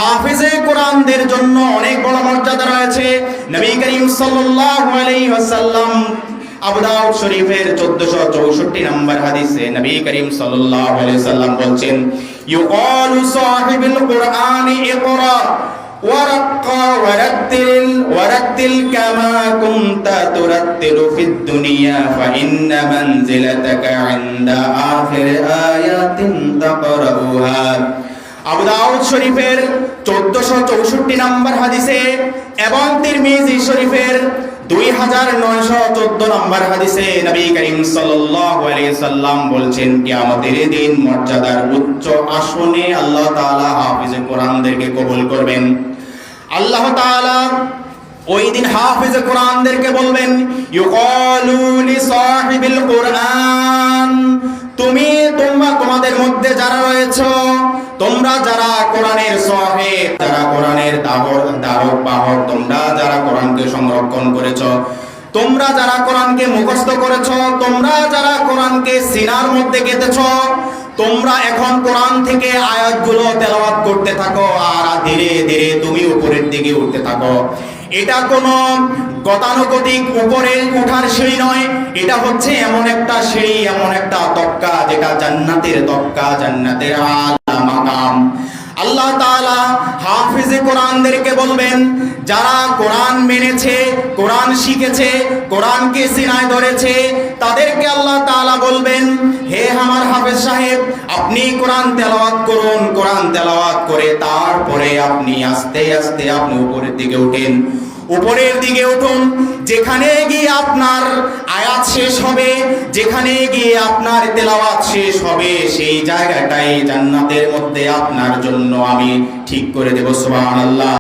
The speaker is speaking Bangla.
হাফেজে কোরআনদের জন্য অনেক বড় মর্যাদা রয়েছে। নবী করিম সাল্লাল্লাহু আলাইহি ওয়াসাল্লাম আবু দাউদ শরীফের 1464 নম্বর হাদিসে নবী করিম সাল্লাল্লাহু আলাইহি ওয়াসাল্লাম বলেন, ইউকালু সাহিবুল কুরআনি ইকরা ওয়ারাক্কা ওয়ারাত্তিল কামা কুনতা তুরাত্তিলু ফিদ দুনিয়া ফা ইন্না মানজিলাতাকা ইনদা আখির আয়াতিন তাকরাউহা। আবু দাউদ শরীফের 1464 নম্বর হাদিসে এবং তিরমিজি শরীফের 2914 নম্বর হাদিসে নবী করিম সাল্লাল্লাহু আলাইহি সাল্লাম বলছেন, কিয়ামতের দিন মর্যাদার উচ্চ আসনে আল্লাহ তাআলা হাফেজে কোরআনদেরকে কবুল করবেন। আল্লাহ তাআলা ওই দিন হাফেজে কোরআনদেরকে বলবেন, ইউকালু লিসাহিবিল কুরআন, তোমরা তোমাদের মধ্যে যারা রয়েছে, তোমরা যারা কোরআনের সাহেব, যারা কোরআনের ধারক বাহক, তোমরা যারা কোরআনকে সংরক্ষণ করেছো, তোমরা যারা কোরআনকে মুখস্থ করেছো, তোমরা যারা কোরআনকে সিনার মধ্যে গেঁথেছো, তোমরা এখন কোরআন থেকে আয়াতগুলো তেলাওয়াত করতে থাকো আর ধীরে ধীরে তুমি উপরের দিকে উঠতে থাকো। এটা কোনো গতানুগতিক উপরে ওঠার সিঁড়ি নয়, এটা হচ্ছে এমন একটা সিঁড়ি, এমন একটা তক্কা, যেটা জান্নাতের তক্কা, জান্নাতের আলা মাকাম। আল্লাহ তাআলা হাফেজে কোরআনদেরকে বলবেন, যারা কোরআন মেনেছে, কোরআন শিখেছে, কোরআনকে সিনায় ধরেছে, তাদেরকে আল্লাহ তাআলা বলবেন, হে আমার হাফেজ সাহেব, আপনি কোরআন তেলাওয়াত করুন। কোরআন তেলাওয়াত করে তারপরে আপনি আস্তে আস্তে আপনি উপরের দিকে উঠেন। উপরের দিকে উঠুন, যেখানে গিয়ে আপনার আয়াত শেষ হবে, যেখানে গিয়ে আপনার তেলাওয়াত শেষ হবে, সেই জায়গাটাই জান্নাতের মধ্যে আপনার জন্য আমি ঠিক করে দেব। সুবহানাল্লাহ।